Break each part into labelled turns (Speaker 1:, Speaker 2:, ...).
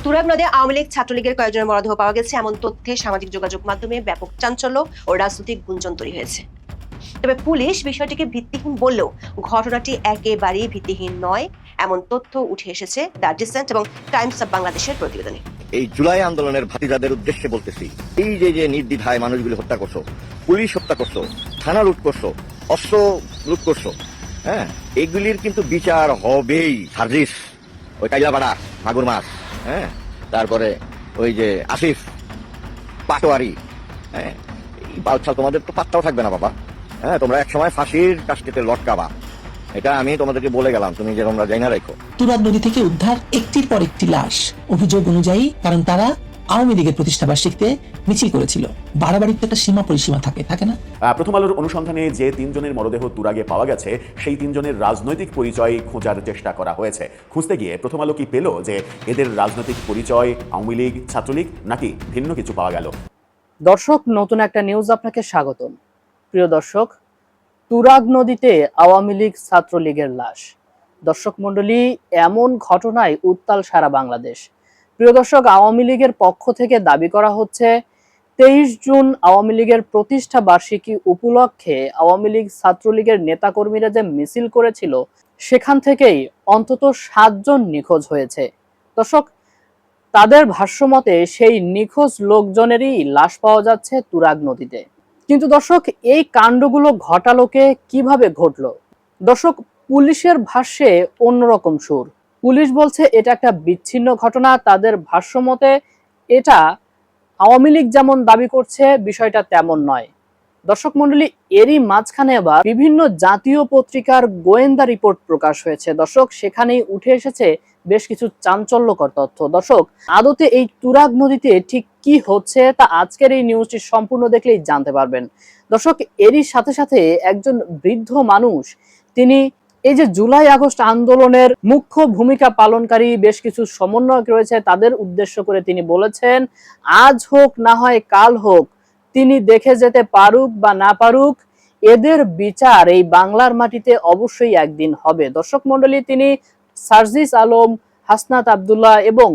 Speaker 1: তুরাগ নদে আওয়ামী লীগ ছাত্রলীগের কয়েকজনের মরদেহ পাওয়া গেছে এমন তথ্যে সামাজিক যোগাযোগ মাধ্যমে ব্যাপক চাঞ্চল্য ও রাজনৈতিক গুঞ্জন তৈরি হয়েছে। তবে পুলিশ বিষয়টিকে ভিত্তিহীন বললেও ঘটনাটি একেবারেই ভিত্তিহীন নয় এমন তথ্য উঠে এসেছে দ্য ডিসেন্ট এবং টাইমস অব বাংলাদেশের প্রতিবেদনে।
Speaker 2: এই জুলাই আন্দোলনের ভাতিজাদের উদ্দেশ্যে বলতেছি, এই যে নির্দ্বিধায় মানুষগুলি হত্যা করছো, পুলিশ হত্যা করছো, থানা লুট করছো, অস্ত্র লুট করছো, হ্যাঁ, এগুলির কিন্তু বিচার হবেই। সার্জিস, ওই কাইলাপাড়া মাগুর মাছ, হ্যাঁ, তারপরে ওই যে আসিফ পাটোয়ারি, হ্যাঁ, এই বালছাল তোমাদের তো পাত্তাও থাকবে না বাবা। হ্যাঁ, তোমরা একসময় ফাঁসির কাস্টিতে লটকাবা, এটা আমি তোমাদেরকে বলে গেলাম, তুমি যে তোমরা জানা রাখো।
Speaker 3: তুরাগ নদী থেকে উদ্ধার একটির পর একটি লাশ, অভিযোগ অনুযায়ী, কারণ তারা আওয়ামী লীগের প্রতিষ্ঠা বার্ষিকীতে মিছিল করেছিল। বাড়াবাড়ির তো একটা সীমা পরিসীমা থাকে না?
Speaker 4: প্রথম আলোর অনুসন্ধানে যে 3 জনের মরদেহ তুরাগে পাওয়া গেছে, সেই 3 জনের রাজনৈতিক পরিচয় খোঁজার চেষ্টা করা হয়েছে। খুঁজতে গিয়ে প্রথম আলো কি পেল যে এদের রাজনৈতিক পরিচয় আওয়ামী লীগ, ছাত্রলীগ নাকি ভিন্ন কিছু পাওয়া গেল?
Speaker 5: দর্শক, নতুন একটা নিউজ আপনাকে স্বাগতম। প্রিয় দর্শক, তুরাগ নদীতে আওয়ামী লীগ ছাত্রলীগের লাশ। দর্শক মণ্ডলী, এমন ঘটনায় উত্তাল সারা বাংলাদেশ। প্রিয় দর্শক, আওয়ামী লীগের পক্ষ থেকে দাবি করা হচ্ছে 23 জুন আওয়ামী লীগের প্রতিষ্ঠা বার্ষিকী উপলক্ষে আওয়ামী লীগ ছাত্রলীগের নেতাকর্মীরা যে মিছিল করেছিল, সেখান থেকেই অন্তত 7 জন নিখোঁজ হয়েছে। দর্শক, তাদের ভাষ্যমতে সেই নিখোঁজ লোকজনেরই লাশ পাওয়া যাচ্ছে তুরাগ নদীতে। কিন্তু দর্শক, এই কাণ্ডগুলো ঘটালোকে কিভাবে ঘটলো? দর্শক, পুলিশের ভাষ্যে অন্যরকম সুর। পুলিশ বলছে এটা একটা বিচ্ছিন্ন ঘটনা। তাদের ভাষ্যমতে এটা আওয়ামী লীগ যেমন দাবি করছে বিষয়টা তেমন নয়। দর্শক মন্ডলী, এরই মাঝখানে আবার বিভিন্ন জাতীয় পত্রিকার গোয়েন্দা রিপোর্ট প্রকাশ হয়েছে। দর্শক, সেখানেই উঠে এসেছে বেশ কিছু চাঞ্চল্যকর তথ্য। দর্শক, আদতে এই তুরাগ নদীতে ঠিক কি হচ্ছে তা আজকের এই নিউজটি সম্পূর্ণ দেখলেই জানতে পারবেন। দর্শক, এরই সাথে সাথে একজন বৃদ্ধ মানুষ, তিনি এই যে জুলাই আগস্ট আন্দোলনের মুখ্য ভূমিকা পালনকারী বেশ কিছু সমন্বয়ক রয়েছে, তাদের উদ্দেশ্য করে তিনি বলেছেন, আজ হোক না হয় কাল হোক, তিনি দেখে যেতে পারুক বা না পারুক, এদের বিচার এই বাংলার মাটিতে অবশ্যই একদিন হবে। দর্শক মন্ডলী, তিনি সার্জিস আলম, হাসনাত আব্দুল্লাহ এবং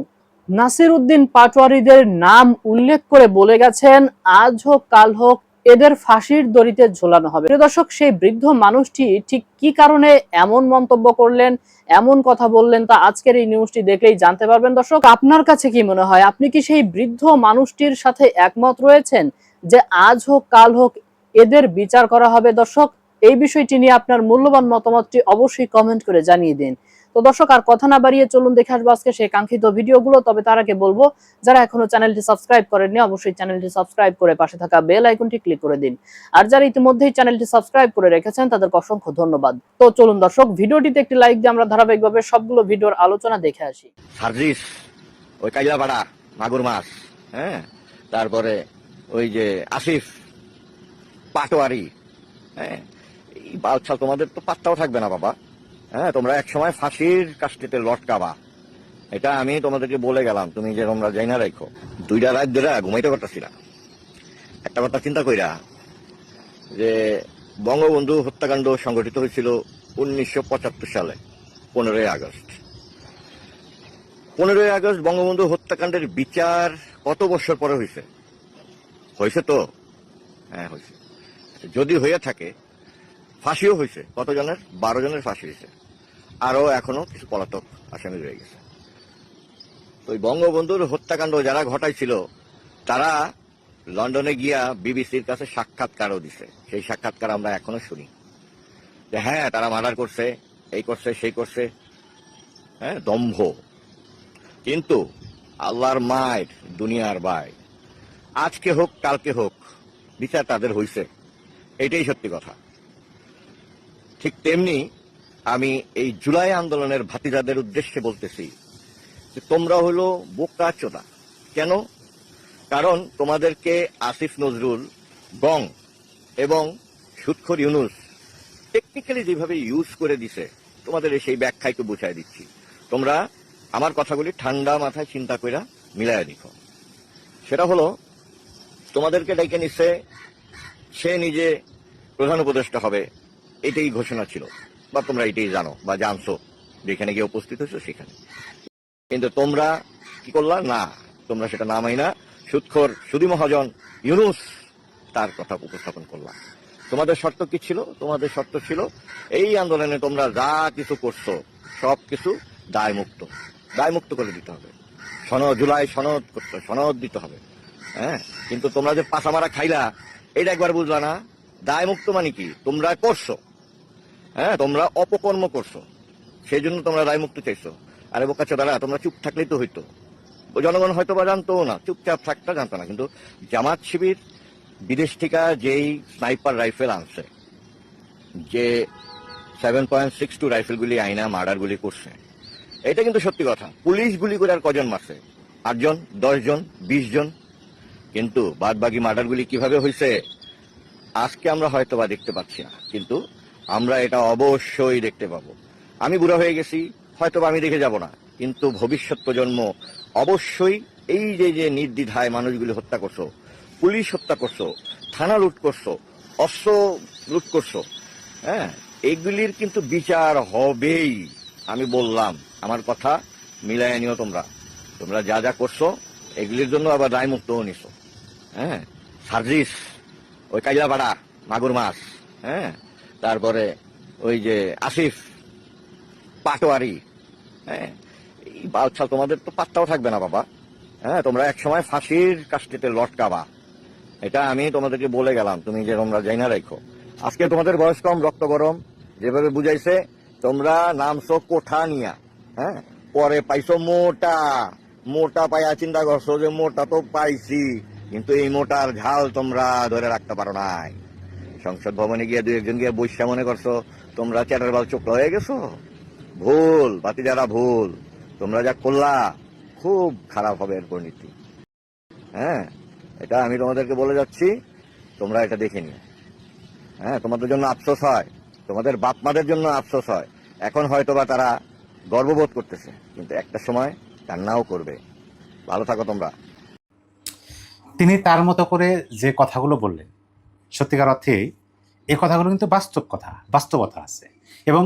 Speaker 5: নাসির উদ্দিন পাটোয়ারিদের নাম উল্লেখ করে বলে গেছেন, আজ হোক কাল হোক এদের ফাঁসির দড়িতে ঝোলানো হবে। দর্শক, সেই বৃদ্ধ মানুষটি ঠিক কি কারণে এমন মন্তব্য করলেন, এমন কথা বললেন, তা আজকের এই নিউজটি দেখলেই জানতে পারবেন। দর্শক, আপনার কাছে কি মনে হয়? আপনি কি সেই বৃদ্ধ মানুষটির সাথে একমত রয়েছেন যে আজ হোক কাল হোক এদের বিচার করা হবে? দর্শক, এই বিষয়টি নিয়ে আপনার মূল্যবান মতামতটি অবশ্যই কমেন্ট করে জানিয়ে দিন। তো দর্শক, আর কথা না বাড়িয়ে চলুন দেখে আসবো আজকে সেই কাঙ্ক্ষিত ভিডিওগুলো। তবে তার আগে বলবো, যারা এখনো চ্যানেলটি সাবস্ক্রাইব করেননি অবশ্যই চ্যানেলটি সাবস্ক্রাইব করে পাশে থাকা বেল আইকনটি ক্লিক করে দিন। আর যারা ইতিমধ্যেই চ্যানেলটি সাবস্ক্রাইব করে রেখেছেন তাদেরকে অসংখ্য ধন্যবাদ। তো চলুন দর্শক, ভিডিওটিতে একটি লাইক দিয়ে আমরা ধারাবাহিকভাবে সবগুলো ভিডিওর আলোচনা দেখে আসি।
Speaker 2: সার্জিস, ওই কাইলাপাড়া মাগুর মাছ, হ্যাঁ, তারপরে ওই যে আসিফ পাটোয়ারি, হ্যাঁ, এই বালছাল তোমাদের তো পাত্তাও থাকবে না বাবা। হ্যাঁ, তোমরা একসময় ফাঁসির কাস্টিতে লটকাবা, এটা আমি তোমাদেরকে বলে গেলাম, তুমি যে তোমরা জানা রাখো। 2টা রাত ধরে ঘুমাইতে পারতাছি না, একটা কথা চিন্তা কইরা যে বঙ্গবন্ধু হত্যাকাণ্ড সংঘটিত হয়েছিল 1975 সালে 15ই আগস্ট। 15ই আগস্ট বঙ্গবন্ধু হত্যাকাণ্ডের বিচার কত বছর পরে হয়েছে? হয়েছে তো? হ্যাঁ, হয়েছে। যদি হয়ে থাকে, ফাঁসিও হয়েছে। কত জনের? 12 জনের ফাঁসি হয়েছে। আরো এখনো কিছু পলাতক আসামি রয়ে গেছে। তো বঙ্গবন্ধুর হত্যাকাণ্ড যারা ঘটাইছিল তারা লন্ডনে গিয়া বিবিসির কাছে সাক্ষাৎকারও দিছে। সেই সাক্ষাৎকার আমরা এখনো শুনি যে হ্যাঁ, তারা মার্ডার করছে, এই করছে, সেই করছে, হ্যাঁ, দম্ভ। কিন্তু আল্লাহর মায়ের দুনিয়ার বাই, আজকে হোক কালকে হোক বিচার তাদের হইছে, এটাই সত্যি কথা। ঠিক তেমনি আমি এই জুলাই আন্দোলনের ভাতিজাদের উদ্দেশ্যে বলতেছি যে তোমরা হলো বোকা চোদা। কেন? কারণ তোমাদেরকে আসিফ নজরুল, গং এবং সুৎখর ইউনুস টেকনিক্যালি যেভাবে ইউজ করে দিছে, তোমাদের সেই ব্যাখ্যা একটু বুঝাই দিচ্ছি। তোমরা আমার কথাগুলি ঠান্ডা মাথায় চিন্তা করে মিলাই দেখো। সেটা হলো, তোমাদেরকে ডেকে নিচ্ছে, সে নিজে প্রধান উপদেষ্টা হবে, এটাই ঘোষণা ছিল, বা তোমরা এটাই জানো বা জানছো, যেখানে গিয়ে উপস্থিত হয়েছো সেখানে। কিন্তু তোমরা কি করলা না, তোমরা সেটা নামাই না, সুদখোর সুদী মহাজন ইউনুস তার কথা উপস্থাপন করলা। তোমাদের শর্ত কি ছিল? তোমাদের শর্ত ছিল এই আন্দোলনে তোমরা যা কিছু করছো সব কিছু দায়মুক্ত করে দিতে হবে। জুলাই সনদ করছো, সনদ দিতে হবে। হ্যাঁ, কিন্তু তোমরা যে পাশা মারা খাইলা এটা একবার বুঝলা না। দায়মুক্ত মানে কি? তোমরা করছো, হ্যাঁ, তোমরা অপকর্ম করছো, সেই জন্য তোমরা দায়মুক্ত চাইছো। আরে বোকাচোদারা, তোমরা চুপ থাকলেই তো হইতো। জনগণ হয়তো বা জানতো না, চুপচাপ থাকতে জানতো না। কিন্তু জামাত শিবির বিদেশ থেকে যেই স্নাইপার রাইফেল আনছে, যে 7.62 রাইফেলগুলি আইনা মার্ডারগুলি করছে, এটা কিন্তু সত্যি কথা। পুলিশ গুলি করে আর কজন মারছে? 8 জন, 10 জন, 20 জন। কিন্তু বাদ বাকি মার্ডারগুলি কিভাবে হয়েছে আজকে আমরা হয়তো বা দেখতে পাচ্ছি না, কিন্তু আমরা এটা অবশ্যই দেখতে পাবো। আমি বুড়া হয়ে গেছি, হয়তো বা আমি দেখে যাব না, কিন্তু ভবিষ্যৎ প্রজন্ম অবশ্যই এই যে নির্দ্বিধায় মানুষগুলি হত্যা করছো, পুলিশ হত্যা করছো, থানা লুট করছো, অস্ত্র লুট করছো, হ্যাঁ, এইগুলির কিন্তু বিচার হবেই। আমি বললাম, আমার কথা মিলাইয়া নিও। তোমরা যা যা করছো এগুলির জন্য আবার দায় মুক্তও নিছো। হ্যাঁ, সার্জিস, ওই কাইলাপাড়া মাগুর মাছ, হ্যাঁ, তারপরে ওই যে আসিফ পাটোয়ারি, হ্যাঁ, এই বালছাল তোমাদের তো পাত্তাও থাকবে না বাবা। হ্যাঁ, তোমরা একসময় ফাঁসির কাষ্টিতে লটকাবা, এটা আমি তোমাদেরকে বলে গেলাম। তুমি যে তোমরা যাই না রাখো, আজকে তোমাদের বয়স কম, রক্ত গরম, যেভাবে বুঝাইছে তোমরা নামছো কোঠা নিয়া, হ্যাঁ, পরে পাইছো মোটা পাইয়া চিন্তা করছো যে মোটা তো পাইছি, কিন্তু এই মোটার ঝাল তোমরা ধরে রাখতে পারো নাই। সংসদ ভবনে গিয়ে 2-1 গিয়ে বৈশা মনে করছো তোমরা চ্যাটার বাল চোখলা হয়ে গেছো। ভুল বাতিজারা, ভুল। তোমরা যা করলা খুব খারাপ হবে এর পরিণতি। হ্যাঁ, এটা আমি তোমাদেরকে বলে যাচ্ছি, তোমরা এটা দেখে নিও। হ্যাঁ, তোমাদের জন্য আফসোস হয়, তোমাদের বাপ মাদের জন্য আফসোস হয়। এখন হয়তো বা তারা গর্ববোধ করতেছে, কিন্তু একটা সময় কান্নাও করবে। ভালো থাকো তোমরা।
Speaker 6: তিনি তার মতো করে যে কথাগুলো বললেন, সত্যিকার অর্থে এই কথাগুলো কিন্তু বাস্তব কথা, বাস্তবতা আছে, এবং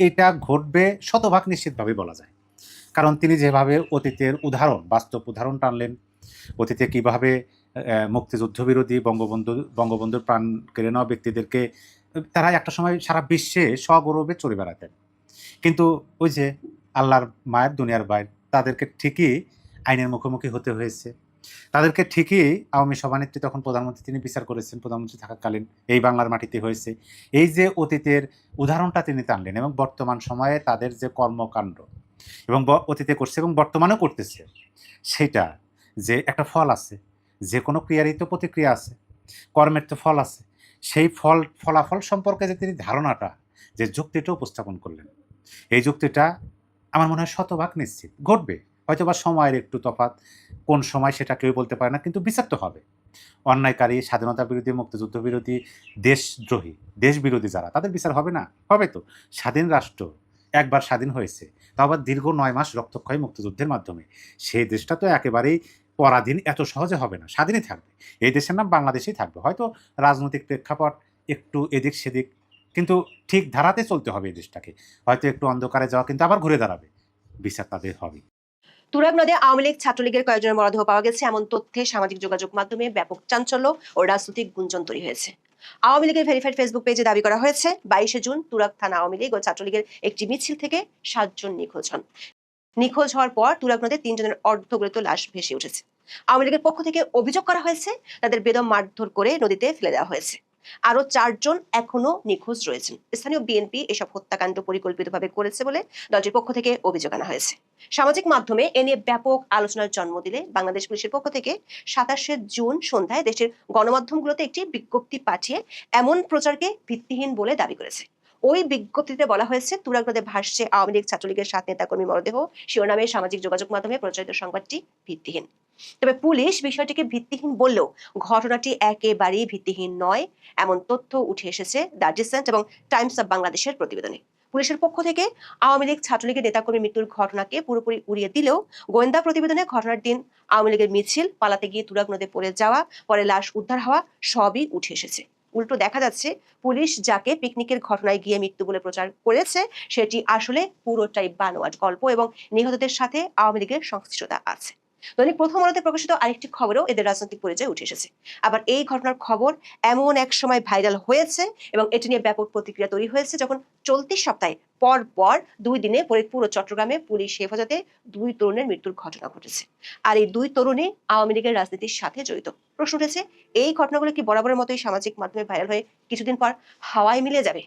Speaker 6: এটা ঘটবে শতভাগ নিশ্চিতভাবে বলা যায়। কারণ তিনি যেভাবে অতীতের বাস্তব উদাহরণ টানলেন, অতীতে কিভাবে মুক্তিযুদ্ধ বিরোধী বঙ্গবন্ধুর প্রাণ কেড়ে নেওয়া ব্যক্তিদেরকে তারা একটা সময় সারা বিশ্বে সগৌরবে চড়ে বেড়াতেন, কিন্তু ওই যে আল্লাহর মায়ের দুনিয়ার বাইর, তাদেরকে ঠিকই আইনের মুখোমুখি হতে হয়েছে। তাদেরকে ঠিকই আওয়ামী সভানেত্রী, তখন প্রধানমন্ত্রী, তিনি বিচার করেছেন, প্রধানমন্ত্রী থাকাকালীন এই বাংলার মাটিতে হয়েছে। এই যে অতীতের উদাহরণটা তিনি টানলেন, এবং বর্তমান সময়ে তাদের যে কর্মকাণ্ড এবং অতীতে করছে এবং বর্তমানেও করতেছে, সেটা যে একটা ফল আছে, যে কোনো ক্রিয়ারই তো প্রতিক্রিয়া আছে, কর্মের তো ফল আছে। সেই ফলাফল সম্পর্কে যে তিনি ধারণাটা, যে যুক্তিটা উপস্থাপন করলেন, এই যুক্তিটা আমার মনে হয় শতভাগ নিশ্চিত ঘটবে। হয়তো বা সময়ের একটু তফাৎ, কোন সময় সেটা কেউ বলতে পারে না, কিন্তু বিচার তো হবে। অন্যায়কারী, স্বাধীনতা বিরোধী, মুক্তিযুদ্ধ বিরোধী, দেশদ্রোহী, দেশ বিরোধী যারা, তাদের বিচার হবে না? হবে তো। স্বাধীন রাষ্ট্র একবার স্বাধীন হয়েছে, তা আবার দীর্ঘ 9 মাস রক্তক্ষয়ী মুক্তিযুদ্ধের মাধ্যমে, সেই দেশটা তো একেবারেই পরাধীন এত সহজে হবে না, স্বাধীনই থাকবে। এই দেশের নাম বাংলাদেশেই থাকবে। হয়তো রাজনৈতিক প্রেক্ষাপট একটু এদিক সেদিক, কিন্তু ঠিক ধারাতে চলতে হবে এই দেশটাকে। হয়তো একটু অন্ধকারে যাওয়া, কিন্তু আবার ঘুরে দাঁড়াবে। বিচার তাদের হবে।
Speaker 1: তুরাগ নদে আওয়ামী লীগ ছাত্রলীগের কয়েকজনের মরদেহ পাওয়া গেছে, এমন তথ্যে সামাজিক যোগাযোগ মাধ্যমে ব্যাপক চাঞ্চল্য ও রাজনৈতিক গুঞ্জন তৈরি হয়েছে। আওয়ামী লীগের ভেরিফাইড ফেসবুক পেজে দাবি করা হয়েছে 22শে জুন তুরাগ থানা আওয়ামী লীগ ও ছাত্রলীগের একটি মিছিল থেকে 7 জন নিখোঁজ হন। নিখোঁজ হওয়ার পর তুরাগ নদে 3 জনের অর্ধগলিত লাশ ভেসে উঠেছে। আওয়ামী লীগের পক্ষ থেকে অভিযোগ করা হয়েছে তাদের বেদম মারধর করে নদীতে ফেলে দেওয়া হয়েছে। আরো 4 জন এখনো নিখোঁজ রয়েছেন। স্থানীয় বিএনপি এসব হত্যাকাণ্ড পরিকল্পিতভাবে করেছে বলে দলটির পক্ষ থেকে অভিযোগ আনা হয়েছে। সামাজিক মাধ্যমে এ নিয়ে ব্যাপক আলোচনার জন্ম দিলে বাংলাদেশ পুলিশের পক্ষ থেকে 27শে জুন সন্ধ্যায় দেশের গণমাধ্যমগুলোতে একটি বিজ্ঞপ্তি পাঠিয়ে এমন প্রচারকে ভিত্তিহীন বলে দাবি করেছে। ওই বিজ্ঞপ্তিতে বলা হয়েছে তুরাগ নদে ভাসছে আওয়ামী লীগ ছাত্রলীগের 7 নেতাকর্মী মরদেহ শিরোনামে সামাজিক যোগাযোগ মাধ্যমে প্রচারিত সংবাদটি ভিত্তিহীন। তবে পুলিশ বিষয়টিকে ভিত্তিহীন বললেও ঘটনাটি একেবারেই ভিত্তিহীন নয়, এমন তথ্য উঠে এসেছে দ্য ডিসেন্ট এবং টাইমস অব বাংলাদেশের প্রতিবেদনে। পুলিশের পক্ষ থেকে আওয়ামী লীগ ছাত্রলীগের নেতাকর্মীর মৃত্যুর ঘটনাকে পুরোপুরি উড়িয়ে দিলেও গোয়েন্দা প্রতিবেদনে ঘটনার দিন আওয়ামী লীগের মিছিল, পালাতে গিয়ে তুরাগ নদে পড়ে যাওয়া, পরে লাশ উদ্ধার হওয়া সবই উঠে এসেছে। উল্টো দেখা যাচ্ছে পুলিশ যাকে পিকনিকের ঘটনায় গিয়ে মৃত্যু বলে প্রচার করেছে সেটি আসলে পুরোটাই বানোয়াট গল্প এবং নিহতদের সাথে আওয়ামী লীগের সংশ্লিষ্টতা আছে। দৈনিক প্রথম আলোতে প্রকাশিত আরেকটি খবরেও এদের রাজনৈতিক পরিচয় উঠে এসেছে। আবার এই ঘটনার খবর এমন এক সময় ভাইরাল হয়েছে এবং এটি নিয়ে ব্যাপক প্রতিক্রিয়া তৈরি হয়েছে যখন চলতি সপ্তাহে পর পর 2 দিনে ফরিদপুর ও চট্টগ্রামে পুলিশ হেফাজতে 2 তরুণের মৃত্যুর ঘটনা ঘটেছে। আর এই 2 তরুণই আওয়ামী লীগের রাজনীতির সাথে জড়িত। প্রশ্ন উঠেছে, এই ঘটনাগুলো কি বরাবরের মতোই সামাজিক মাধ্যমে ভাইরাল হয়ে কিছুদিন পর হাওয়ায় মিলে যাবে?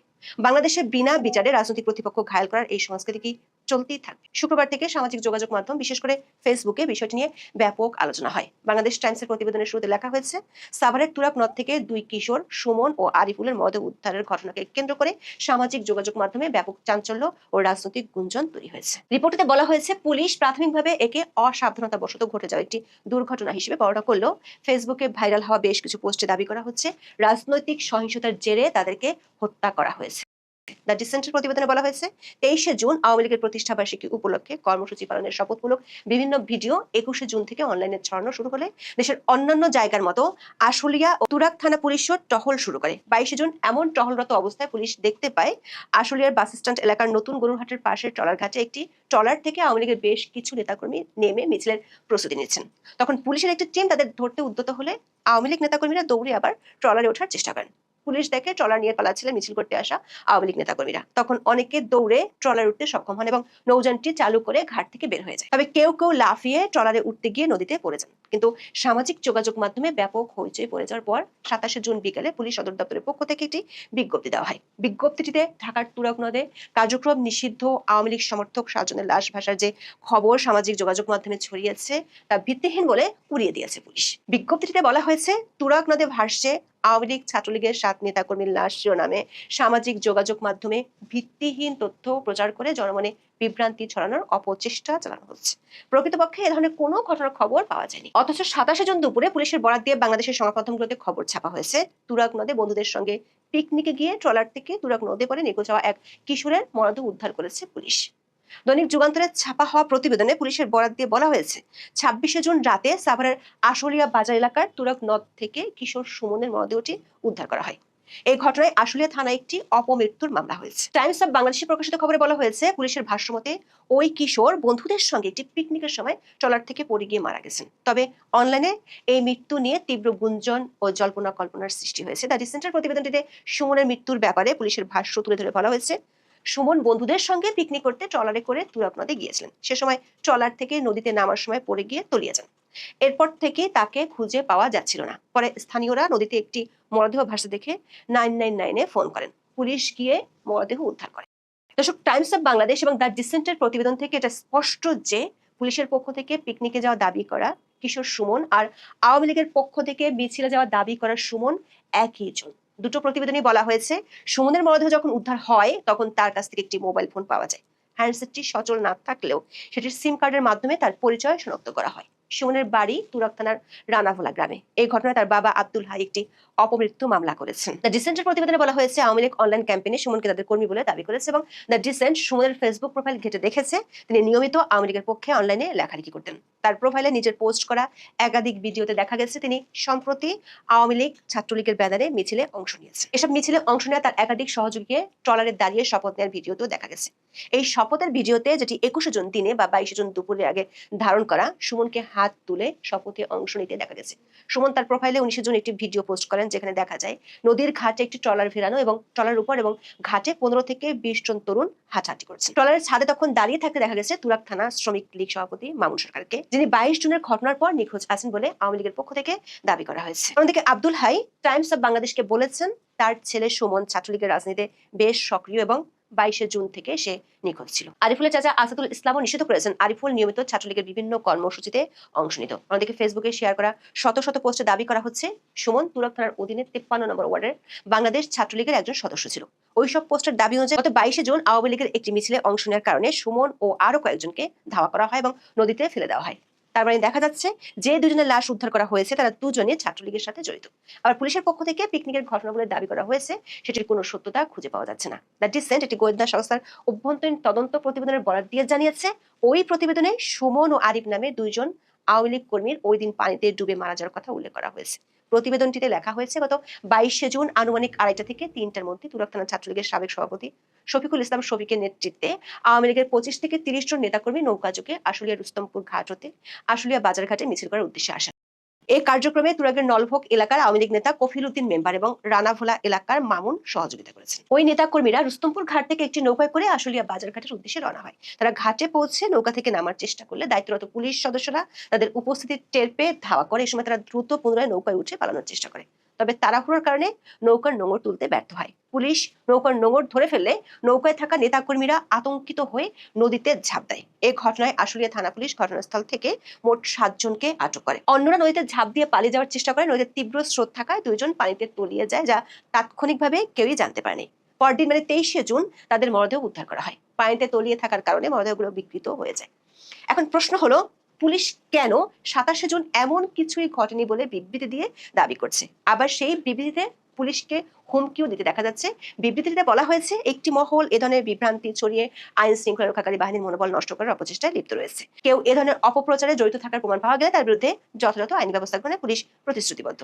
Speaker 1: বাংলাদেশে বিনা বিচারে রাজনৈতিক প্রতিপক্ষ ঘায়েল করার এই সংস্কৃতি কি চলতেই থাকবে? শুক্রবার থেকে সামাজিক যোগাযোগ মাধ্যম বিশেষ করে ফেসবুকে বিষয়টি নিয়ে ব্যাপক আলোচনা হয়। বাংলাদেশ টাইমসের প্রতিবেদনের শুরুতে লেখা হয়েছে, সাভারের তুরাগ নদ থেকে 2 কিশোর সুমন ও আরিফুলের মরদেহ উদ্ধারের ঘটনাকে কেন্দ্র করে সামাজিক যোগাযোগ মাধ্যমে ব্যাপক চাঞ্চল্য ও রাজনৈতিক গুঞ্জন তৈরি হয়েছে। রিপোর্টে বলা হয়েছে, পুলিশ প্রাথমিকভাবে একে অসাবধানতাবশত ঘটে যাওয়া একটি দুর্ঘটনা হিসেবে বর্ণনা করলেও ফেসবুকে ভাইরাল হওয়া বেশ কিছু পোস্টে দাবি করা হচ্ছে রাজনৈতিক সহিংসতার জেরে তাদেরকে হত্যা করা হয়েছে। দ্য ডিসেন্টের প্রতিবেদনে বলা হয়েছে, 23শে জুন আওয়ামী লীগের প্রতিষ্ঠা বার্ষিকী উপলক্ষে কর্মসূচি পালনের শপথমূলক বিভিন্ন ভিডিও 21শে জুন থেকে অনলাইনে ছড়ানো শুরু হলে দেশের অন্যান্য জায়গার মতো আশুলিয়া ও তুরাগ থানা পুলিশও টহল শুরু করে। 22শে জুন এমন টহলরত অবস্থায় পুলিশ দেখতে পায় আশুলিয়ার বাস স্ট্যান্ড এলাকার নতুন গরুরহাটের পাশের ট্রলার ঘাটে একটি ট্রলার থেকে আওয়ামী লীগের বেশ কিছু নেতাকর্মী নেমে মিছিলের প্রস্তুতি নিচ্ছেন। তখন পুলিশের একটি টিম তাদের ধরতে উদ্যত হলে আওয়ামী লীগ নেতাকর্মীরা দৌড়ে আবার ট্রলারে ওঠার চেষ্টা করেন। পুলিশ দেখে ট্রলার নিয়ে পালাচ্ছিলেন মিছিল করতে আসা আওয়ামী লীগ নেতাকর্মীরা। তখন অনেকে দৌড়ে ট্রলারে উঠতে সক্ষম হন এবং নৌযানটি চালু করে ঘাট থেকে বের হয়ে যায়। তবে কেউ কেউ লাফিয়ে ট্রলারে উঠতে গিয়ে নদীতে পড়ে যান। কিন্তু সামাজিক যোগাযোগ মাধ্যমে ব্যাপক হইচই পড়ে যাওয়ার পর 27শে জুন বিকেলে পুলিশ সদর দপ্তরের পক্ষ থেকে একটি বিজ্ঞপ্তি দেওয়া হয়। বিজ্ঞপ্তিটিতে ঢাকার তুরাগ নদে কার্যক্রম নিষিদ্ধ আওয়ামী লীগ সমর্থক 7 জনের লাশ ভাসার যে খবর সামাজিক যোগাযোগ মাধ্যমে ছড়িয়েছে তা ভিত্তিহীন বলে উড়িয়ে দিয়েছে পুলিশ। বিজ্ঞপ্তিটিতে বলা হয়েছে, তুরাগ নদে ভাসছে আওয়ামী লীগ ছাত্রলীগের 7 নেতাকর্মীর লাশ শিরোনামে সামাজিক যোগাযোগ মাধ্যমে ভিত্তিহীন তথ্য প্রচার করে জনমনে বিভ্রান্তি ছড়ানোর অপচেষ্টা চালানো হচ্ছে। প্রকৃতপক্ষে এ ধরনের কোনো ঘটনার খবর পাওয়া যায়নি। অথচ 27শে জুন দুপুরে পুলিশের বরাত দিয়ে বাংলাদেশের সংবাদ মাধ্যমগুলোতে খবর ছাপা হয়েছে, তুরাগ নদে বন্ধুদের সঙ্গে পিকনিকে গিয়ে ট্রলার থেকে তুরাগ নদে পড়ে নিখোঁজ হওয়া এক কিশোরের মরদেহ উদ্ধার করেছে পুলিশ। দৈনিক যুগান্তরে ছাপা হওয়া প্রতিবেদনে পুলিশের বরাত দিয়ে বলা হয়েছে, 26শে জুন রাতে সাভারের আশুলিয়া বাজার এলাকার তুরাগ নদ থেকে কিশোর সুমনের মরদেহটি উদ্ধার করা হয়। এই ঘটনায় আশুলিয়া থানায় একটি অপমৃত্যুর মামলা হয়েছে। টাইমস অব বাংলাদেশে প্রকাশিত খবরে বলা হয়েছে, পুলিশের ভাষ্যমতে ওই কিশোর বন্ধুদের সঙ্গে একটি পিকনিকের সময় ট্রলার থেকে পড়ে গিয়ে মারা গেছেন। তবে অনলাইনে এই মৃত্যু নিয়ে তীব্র গুঞ্জন ও জল্পনা কল্পনার সৃষ্টি হয়েছে। দ্য ডিসেন্টের প্রতিবেদনটিতে সুমনের মৃত্যুর ব্যাপারে পুলিশের ভাষ্য তুলে ধরে বলা হয়েছে, সুমন বন্ধুদের সঙ্গে পিকনিক করতে ট্রলারে করে তুরাগ নদে গিয়েছিলেন। সে সময় ট্রলার থেকে নদীতে নামার সময় পড়ে গিয়ে তলিয়ে যান। এরপর থেকে তাকে খুঁজে পাওয়া যাচ্ছিল না। পরে স্থানীয়রা নদীতে একটি মরদেহ ভাসতে দেখে 999-এ ফোন করেন। পুলিশ গিয়ে মরদেহ উদ্ধার করে। দর্শক, টাইমস অব বাংলাদেশ এবং দ্য ডিসেন্টের প্রতিবেদন থেকে এটা স্পষ্ট যে পুলিশের পক্ষ থেকে পিকনিকে যাওয়া দাবি করা কিশোর সুমন আর আওয়ামী লীগের পক্ষ থেকে মিছিলে যাওয়া দাবি করা সুমন একই জন। দুটো প্রতিবেদনই বলা হয়েছে, সুমনের মরদেহ যখন উদ্ধার হয় তখন তার কাছ থেকে একটি মোবাইল ফোন পাওয়া যায়। হ্যান্ডসেটটি সচল না থাকলেও সেটির সিম কার্ডের মাধ্যমে তার পরিচয় শনাক্ত করা হয়। সুমনের বাড়ি তুরাগ থানার রানাভোলা গ্রামে। এই ঘটনায় তার বাবা আব্দুল হাই একটি অপমৃত্যু মামলা করেছেন। দ্য ডিসেন্টের প্রতিবেদনে বলা হয়েছে, আওয়ামী লীগ অনলাইন ক্যাম্পেইনে সুমনকে তাদের কর্মী বলে দাবি করেছে এবং দ্য ডিসেন্ট সুমনের ফেসবুক প্রোফাইল ঘেটে দেখেছে তিনি নিয়মিত আওয়ামী লীগের পক্ষে অনলাইনে লেখালেখি করতেন। তার প্রোফাইলে নিজের পোস্ট করা একাধিক ভিডিওতে দেখা গেছে তিনি সম্প্রতি আওয়ামী লীগ ছাত্রলীগের ব্যানারে মিছিলে অংশ নিয়েছেন। এসব মিছিলে অংশ নেওয়া তার একাধিক সহযোগীকে ট্রলারে দাঁড়িয়ে শপথ নেওয়ার ভিডিওতেও দেখা গেছে। এই শপথের ভিডিওতে, যেটি 21শে জুন দিনে বা 22শে জুন দুপুরের আগে ধারণ করা, সুমনকে হাত তুলে শপথে অংশ নিতে দেখা গেছে। সুমন তার প্রোফাইলে 19শে জুন একটি ভিডিও পোস্ট করেন যেখানে দেখা যায় নদীর ঘাটে একটি ট্রলার ভেড়ানো এবং ট্রলার উপর এবং ঘাটে 15 থেকে 20 জন তরুণ হাঁটাহাঁটি করছেন। ট্রলারের ছাদে তখন দাঁড়িয়ে থাকতে দেখা গেছে তুরাগ থানা শ্রমিক লীগ সভাপতি মামুন সরকারকে, যিনি 22 জুনের ঘটনার পর নিখোঁজ আছেন বলে আওয়ামী লীগের পক্ষ থেকে দাবি করা হয়েছে। অন্যদিকে আব্দুল হাই টাইমস অব বাংলাদেশকে বলেছেন, তার ছেলে সুমন ছাত্রলীগের রাজনীতিতে বেশ সক্রিয় এবং 22শে জুন থেকে সে নিখোঁজ ছিল। আরিফুলের চাচা আসাদুল ইসলামও নিষেধ করেছেন আরিফুল নিয়মিত ছাত্রলীগের বিভিন্ন কর্মসূচিতে অংশ নিত। অন্যদিকে ফেসবুকে শেয়ার করা শত শত পোস্টে দাবি করা হচ্ছে সুমন তুরাগ থানার অধীনে 53 নম্বর ওয়ার্ডের বাংলাদেশ ছাত্রলীগের একজন সদস্য ছিল। ওইসব পোস্টের দাবি অনুযায়ী গত 22শে জুন আওয়ামী লীগের একটি মিছিলে অংশ নেওয়ার কারণে সুমন ও আরো কয়েকজনকে ধাওয়া করা হয় এবং নদীতে ফেলে দেওয়া হয়। তার মানে দেখা যাচ্ছে যে দুজনের লাশ উদ্ধার করা হয়েছে তারা দুজনে ছাত্রলীগের সাথে জড়িত। আবার পুলিশের পক্ষ থেকে পিকনিকের ঘটনাগুলোর দাবি করা হয়েছে, সেটির কোনো সত্যতা খুঁজে পাওয়া যাচ্ছে না। দ্য ডিসেন্ট একটি গোয়েন্দা সংস্থার অভ্যন্তরীণ তদন্ত প্রতিবেদনের বরাত দিয়ে জানিয়েছে, ওই প্রতিবেদনে সুমন ও আরিফ নামে 2 জন আওয়ামী লীগ কর্মীর ওই দিন পানিতে ডুবে মারা যাওয়ার কথা উল্লেখ করা হয়েছে। প্রতিবেদনটিতে লেখা হয়েছে, গত 22শে জুন আনুমানিক 2:30 থেকে 3টার মধ্যে তুরাগ থানা ছাত্রলীগের সাবেক সভাপতি শফিকুল ইসলাম শফিকের নেতৃত্বে আওয়ামী লীগের 25 থেকে 30 জন নেতাকর্মী নৌকাযোগে আশুলিয়া রুস্তমপুর ঘাট হতে আশুলিয়া বাজার ঘাটে মিছিল করার উদ্দেশ্যে আসেন। এই কার্যক্রমে তুরাগের নলভোগ এলাকার আওয়ামী লীগ নেতা কফিল উদ্দিন মেম্বার এবং রানাভোলা এলাকার মামুন সহযোগিতা করেছেন। ওই নেতাকর্মীরা রুস্তমপুর ঘাট থেকে একটি নৌকায় করে আশুলিয়া বাজার ঘাটের উদ্দেশ্যে রওনা হয়। তারা ঘাটে পৌঁছে নৌকা থেকে নামার চেষ্টা করলে দায়িত্বরত পুলিশ সদস্যরা তাদের উপস্থিতি টের পেয়ে ধাওয়া করে। এই সময় তারা দ্রুত পুনরায় নৌকায় উঠে পালানোর চেষ্টা করে, তবে তাড়াহুড়োর কারণে নৌকার নোঙর তুলতে ব্যর্থ হয়। পুলিশ নৌকার নোঙর ধরে ফেললে নৌকায় থাকা নেতাকর্মীরা আতঙ্কিত হয়ে নদীতে ঝাঁপ দেয়। এই ঘটনায় আশুলিয়া থানা পুলিশ ঘটনাস্থল থেকে মোট 7 জনকে আটক করে। অন্যরা নদীতে ঝাঁপ দিয়ে পালিয়ে যাওয়ার চেষ্টা করে। নদীতে তীব্র স্রোত থাকায় 2 জন পানিতে তলিয়ে যায়, যা তাৎক্ষণিকভাবে কেউই জানতে পারেনি। পরদিন 23শে জুন তাদের মরদেহ উদ্ধার করা হয়। পানিতে তলিয়ে থাকার কারণে মরদেহগুলো বিকৃত হয়ে যায়। এখন প্রশ্ন হলো, পুলিশ কেন 27শে জুন এমন কিছুই ঘটেনি বলে বিবৃতি দিয়ে দাবি করছে? আবার সেই বিবৃতিতে পুলিশকে হুমকিও দিতে দেখা যাচ্ছে। বিবৃতিতে বলা হয়েছে, একটি মহল এ ধরনের বিভ্রান্তি ছড়িয়ে আইন শৃঙ্খলা রক্ষাকারী বাহিনীর মনোবল নষ্ট করার অপচেষ্টায় লিপ্ত রয়েছে। কেউ এ ধরনের অপপ্রচারে জড়িত থাকার প্রমাণ পাওয়া গেলে তার বিরুদ্ধে যথাযথ আইনি ব্যবস্থা গ্রহণে পুলিশ প্রতিশ্রুতিবদ্ধ।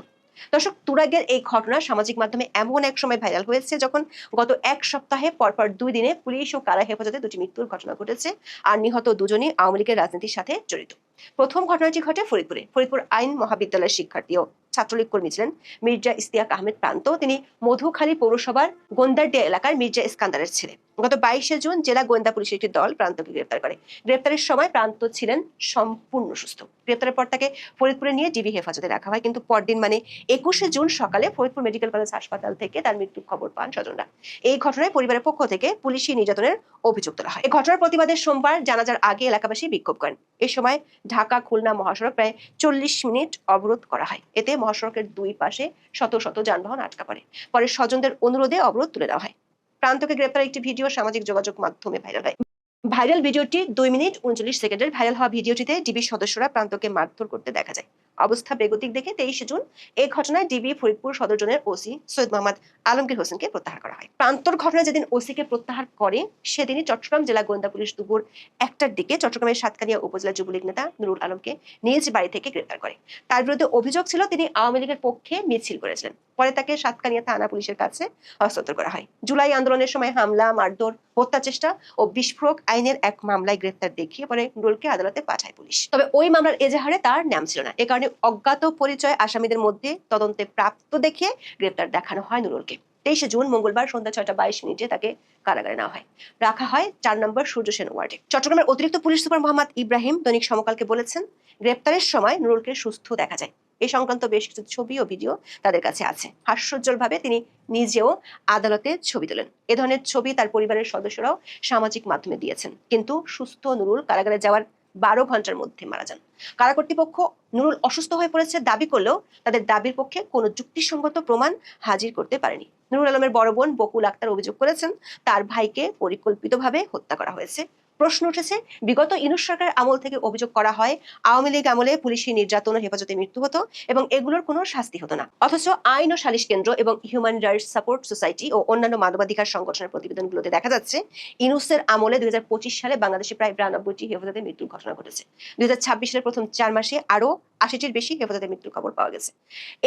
Speaker 1: দর্শক, তুরাগের এই ঘটনা সামাজিক মাধ্যমে এমন এক সময় ভাইরাল হয়েছে যখন গত 1 সপ্তাহে পরপর 2 দিনে পুলিশ ও কারা হেফাজতে 2টি মৃত্যুর ঘটনা ঘটেছে, আর নিহত 2 জনই আওয়ামী লীগের রাজনীতির সাথে জড়িত। প্রথম ঘটনাটি ঘটে ফরিদপুরে। ফরিদপুর আইন মহাবিদ্যালয়ের শিক্ষার্থী ও ছাত্রলীগ কর্মী ছিলেন মির্জা ইস্তিয়াক আহমেদ প্রান্ত। তিনি মধুখালী পৌরসভার গোন্দারডিয়া এলাকার মির্জা ইস্কান্দারের ছেলে। গত 22শে জুন জেলা গোয়েন্দা পুলিশের একটি দল প্রান্তকে গ্রেফতার করে। গ্রেফতারের সময় প্রান্ত ছিলেন সম্পূর্ণ সুস্থ। গ্রেফতারের পর তাকে ফরিদপুরে নিয়ে ডিবি হেফাজতে রাখা হয়, কিন্তু পরদিন মানে 21শে জুন সকালে ফরিদপুর মেডিকেল কলেজ হাসপাতাল থেকে তার মৃত্যুর খবর পান স্বজনরা। এই ঘটনায় পরিবারের পক্ষ থেকে পুলিশি নির্যাতনের অভিযোগ তোলা হয়। এই ঘটনার প্রতিবাদে সোমবার জানাজার আগে এলাকাবাসী বিক্ষোভ করেন। এই সময় ঢাকা খুলনা মহাসড়ক প্রায় 40 মিনিট অবরোধ করা হয়। এতে মহাসড়কের 2 পাশে শত শত যানবাহন আটকা পড়ে। পরে স্বজনদের অনুরোধে অবরোধ তুলে নেওয়া হয়। প্রান্তকে গ্রেপ্তারের একটি ভিডিও সামাজিক যোগাযোগ মাধ্যমে ভাইরাল হয়। ভাইরাল ভিডিওটি 2 মিনিট 39 সেকেন্ডের। ভাইরাল হওয়া ভিডিওটিতে ডিবি সদস্যরা প্রান্তকে মারধর করতে দেখা যায়। অবস্থা বেগতিক দেখে 23শে জুন এই ঘটনায় ডিবি ফরিদপুর সদর জোনের ওসি সৈয়দ মোহাম্মদ আলমগীর হোসেনকে প্রত্যাহার করা হয়। প্রান্তর ঘটনায় যেদিন ওসিকে প্রত্যাহার করে সেদিনই চট্টগ্রাম জেলা গোয়েন্দা পুলিশ দুপুর 1টার দিকে চট্টগ্রামের সাতকানিয়া উপজেলা যুবলীগ নেতা নুরুল আলমকে নিজ বাড়ি থেকে গ্রেপ্তার করে। তার বিরুদ্ধে অভিযোগ ছিল তিনি আওয়ামী লীগের পক্ষে মিছিল করেছিলেন। পরে তাকে সাতকানিয়া থানা পুলিশের কাছে হস্তান্তর করা হয়। জুলাই আন্দোলনের সময় হামলা, মারধর, হত্যা চেষ্টা ও বিস্ফোরক আইনের এক মামলায় গ্রেফতার দেখিয়ে পরে নুরুলকে আদালতে পাঠায় পুলিশ। তবে ওই মামলার এজাহারে তার নাম ছিল না। এ কারণে অজ্ঞাত পরিচয় আসামিদের মধ্যে তদন্তে প্রাপ্ত দেখিয়ে গ্রেফতার দেখানো হয় নুরুলকে। 23শে জুন মঙ্গলবার সন্ধ্যা 6:22 তাকে কারাগারে নেওয়া হয়, রাখা হয় 4 নম্বর সূর্য সেন ওয়ার্ডে। চট্টগ্রামের অতিরিক্ত পুলিশ সুপার মোহাম্মদ ইব্রাহিম দৈনিক সমকালকে বলেছেন, গ্রেপ্তারের সময় নুরুলকে সুস্থ দেখা যায়। এই সংক্রান্ত বেশ কিছু ছবি ও ভিডিও তাদের কাছে আছে। হাস্যোজ্জ্বলভাবে তিনি নিজেও আদালতে ছবি তোলেন। এ ধরনের ছবি তার পরিবারের সদস্যরাও সামাজিক মাধ্যমে দিয়েছেন। কিন্তু সুস্থ নুরুল কারাগারে যাওয়ার 12 ঘন্টার মধ্যে মারা যান। কারা কর্তৃপক্ষ নুরুল অসুস্থ হয়ে পড়েছে দাবি করলেও তাদের দাবির পক্ষে কোনো যুক্তিসঙ্গত প্রমাণ হাজির করতে পারেনি। নুরুল আলমের বড় বোন বকুল আক্তার অভিযোগ করেছেন, তার ভাইকে পরিকল্পিতভাবে হত্যা করা হয়েছে। প্রশ্ন উঠেছে, বিগত ইউনূস সরকারের আমল থেকে অভিযোগ করা হয় আওয়ামী লীগ আমলে পুলিশি নির্যাতন ও হেফাজতে মৃত্যু হতো এবং এগুলোর কোনো শাস্তি হতো না। অথচ আইন ও সালিশ কেন্দ্র এবং হিউম্যান রাইটস সাপোর্ট সোসাইটি ও অন্যান্য মানবাধিকার সংগঠনের প্রতিবেদনগুলোতে দেখা যাচ্ছে ইউনূসের আমলে 2025 সালে বাংলাদেশে প্রায় 92টি হেফাজতে মৃত্যুর ঘটনা ঘটেছে। 2026 সালের প্রথম 4 মাসে আরো 80টির বেশি হেফাজতে মৃত্যুর খবর পাওয়া গেছে।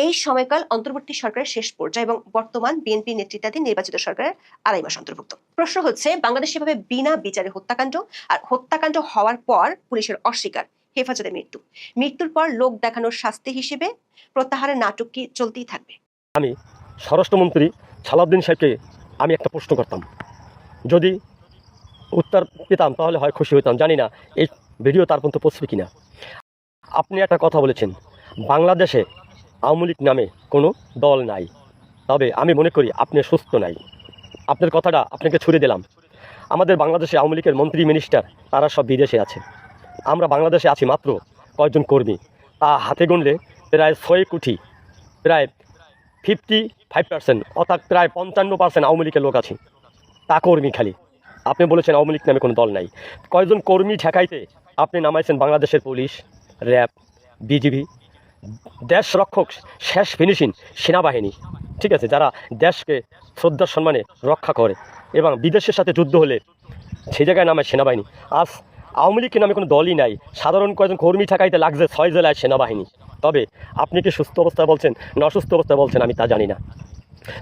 Speaker 1: এই সময়কাল অন্তর্বর্তী সরকারের শেষ পর্যায়ে এবং বর্তমান বিএনপি নেতৃত্বাধীন নির্বাচিত সরকারের 2.5 মাস অন্তর্ভুক্ত। প্রশ্ন হচ্ছে, বাংলাদেশে এভাবে বিনা বিচারে হত্যাকাণ্ড আর হত্যাকাণ্ড হওয়ার পর পুলিশের অস্বীকার, হেফাজতে মৃত্যুর পর লোক দেখানোর শাস্তি হিসেবে প্রত্যাহারের নাটক কি চলতেই থাকবে?
Speaker 7: আমি স্বরাষ্ট্রমন্ত্রী সালাউদ্দিন সাহেবকে আমি একটা প্রশ্ন করতাম, যদি উত্তর পেতাম তাহলে হয় খুশি হতাম। জানি না এই ভিডিও তার পর্যন্ত পৌঁছবে কিনা। আপনি একটা কথা বলেছেন, বাংলাদেশে আওয়ামী লীগ নামে কোনো দল নাই, তবে আমি মনে করি আপনি সুস্থ নাই। আপনার কথাটা আপনাকে ছুড়ে দিলাম। আমাদের বাংলাদেশে আওয়ামী লীগের মন্ত্রী মিনিস্টার তারা সব বিদেশে আছে। আমরা বাংলাদেশে আছি মাত্র কয়েকজন কর্মী, তা হাতে গুনলে প্রায় 6 কোটি, প্রায় 55%, অর্থাৎ প্রায় 55% আওয়ামী লীগের লোক আছে, তা কর্মী খালি। আপনি বলেছেন আওয়ামী লীগ নামে কোনো দল নাই। কয়েকজন কর্মী ঠেকাইতে আপনি নামাইছেন বাংলাদেশের পুলিশ, র্যাব, বিজিবি, দেশ রক্ষক, শেষ ফিনিশিং সেনাবাহিনী, ঠিক আছে, যারা দেশকে শ্রদ্ধার সম্মানে রক্ষা করে এবং বিদেশের সাথে যুদ্ধ হলে সেই জায়গায় নামে সেনাবাহিনী। আজ আওয়ামী লীগের নামে কোনো দলই নাই, সাধারণ কয়েকজন কর্মী ঠেকাইতে লাগছে 6 জেলায় সেনাবাহিনী। তবে আপনি কি সুস্থ অবস্থায় বলছেন না অসুস্থ অবস্থায় বলছেন আমি তা জানি না।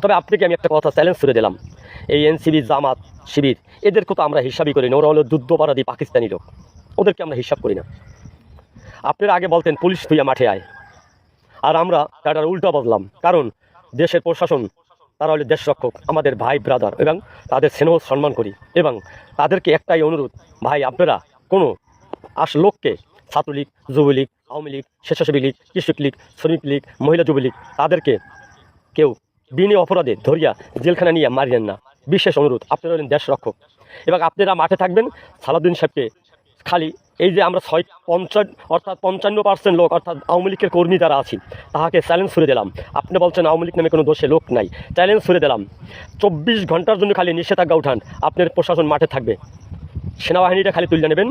Speaker 7: তবে আপনাকে আমি একটা কথা চ্যালেঞ্জ করে দিলাম, এই এনসিবি, জামাত শিবির, এদেরকে তো আমরা হিসাবই করি না। ওরা হলো যুদ্ধপরাধী পাকিস্তানি লোক, ওদেরকে আমরা হিসাব করি না। আপনারা আগে বলতেন পুলিশ তুইয়া মাঠে আয়, আর আমরা তার উল্টা বদলাম, কারণ দেশের প্রশাসন তারা হলে দেশ রক্ষক, আমাদের ভাই ব্রাদার, এবং তাদের স্নেহ সম্মান করি। এবং তাদেরকে একটাই অনুরোধ, ভাই আপনারা কোনো লোককে ছাত্রলীগ, যুবলীগ, আওয়ামী লীগ, স্বেচ্ছাসেবী লীগ, কৃষক লীগ, শ্রমিক লীগ, মহিলা যুবলীগ, তাদেরকে কেউ বিনে অপরাধে ধরিয়া জেলখানা নিয়ে মারিয়েন না। বিশেষ অনুরোধ, আপনারা হলেন দেশ রক্ষক, এবং আপনারা মাঠে থাকবেন। সালাউদ্দিন সাহেবকে খালি এই যে আমরা 55% লোক অর্থাৎ আওয়ামী লীগের কর্মী যারা আছি তাহাকে চ্যালেঞ্জ করে দিলাম। আপনি বলছেন আওয়ামী লীগ নামে কোনো দোষে লোক নাই, চ্যালেঞ্জ করে দিলাম 24 ঘন্টার জন্য খালি নিষেধাজ্ঞা উঠান, আপনার প্রশাসন মাঠে থাকবে। সেনাবাহিনীটা খালি তুলে নেবেন,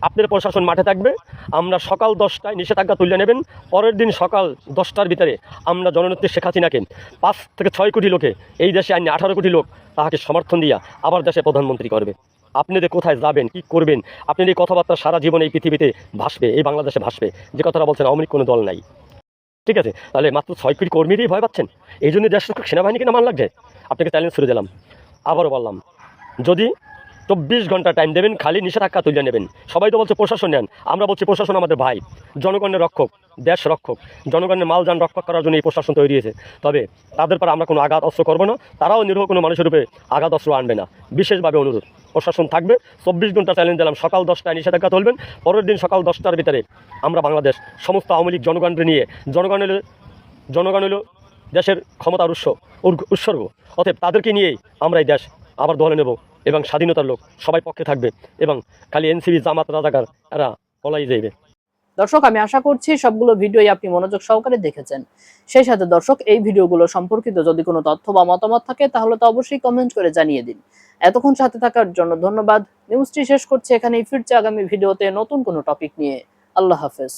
Speaker 7: আপনার প্রশাসন মাঠে থাকবে। আমরা সকাল 10টায় নিষেধাজ্ঞা তুলে নেবেন, পরের দিন সকাল 10টার ভিতরে আমরা জননেত্রী শেখ হাসিনাকে 5 থেকে 6 কোটি লোকে, এই দেশে আইন 18 কোটি লোক তাহাকে সমর্থন দিয়া আবার দেশে প্রধানমন্ত্রী করবে। আপনাদের কোথায় যাবেন, কি করবেন, আপনার এই কথাবার্তা সারা জীবন এই পৃথিবীতে ভাসবে, এই বাংলাদেশে ভাসবে। যে কথাটা বলছেন আওয়ামী লীগ কোনো দল নাই, ঠিক আছে? তাহলে মাত্র 6 কোটি কর্মীরই ভয় পাচ্ছেন, এই জন্য দেশ রক্ষক সেনাবাহিনীকে নামান লাগছে। আপনাকে চ্যালেঞ্জ করে দিলাম, আবারও বললাম, যদি 24 ঘন্টা টাইম দেবেন, খালি নিষেধাজ্ঞা তুলে নেবেন। সবাই তো বলছে প্রশাসন নেন, আমরা বলছি প্রশাসন আমাদের ভাই, জনগণের রক্ষক, দেশ রক্ষক, জনগণের মালযান রক্ষা করার জন্য এই প্রশাসন তৈরি হয়েছে। তবে তাদের পর আমরা কোনো আঘাত অস্ত্র করবো না, তারাও নিরীহ কোনো মানুষের রূপে আঘাত অস্ত্র আনবে না। বিশেষভাবে অনুরোধ, প্রশাসন থাকবে, 24 ঘন্টা চ্যালেঞ্জ দিলাম, সকাল 10টায় নিষেধাজ্ঞা তুলবেন, পরের দিন সকাল 10টার ভিতরে আমরা বাংলাদেশ সমস্ত আওয়ামী লীগ জনগণকে নিয়ে, জনগণ হলো দেশের ক্ষমতার উৎসর্গ, অতএব তাদেরকে নিয়েই আমরা এই দেশ আবার দলে নেব, এবং স্বাধীনতার লোক সবাই পক্ষে থাকবে, এবং খালি এনসিবি, জামাত, রাজাকার এরা পলাই যাইবে।
Speaker 5: দর্শক, আমি আশা করছি সবগুলো ভিডিওই আপনি মনোযোগ সহকারে দেখেছেন। সেই সাথে দর্শক, এই ভিডিওগুলো সম্পর্কিত যদি কোনো তথ্য বা মতামত থাকে তাহলে তো অবশ্যই কমেন্ট করে জানিয়ে দিন। এতক্ষণ সাথে থাকার জন্য ধন্যবাদ। নিউজটি শেষ করছি এখানেই, ফিরছে আগামী ভিডিওতে নতুন কোনো টপিক নিয়ে। আল্লাহ হাফেজ।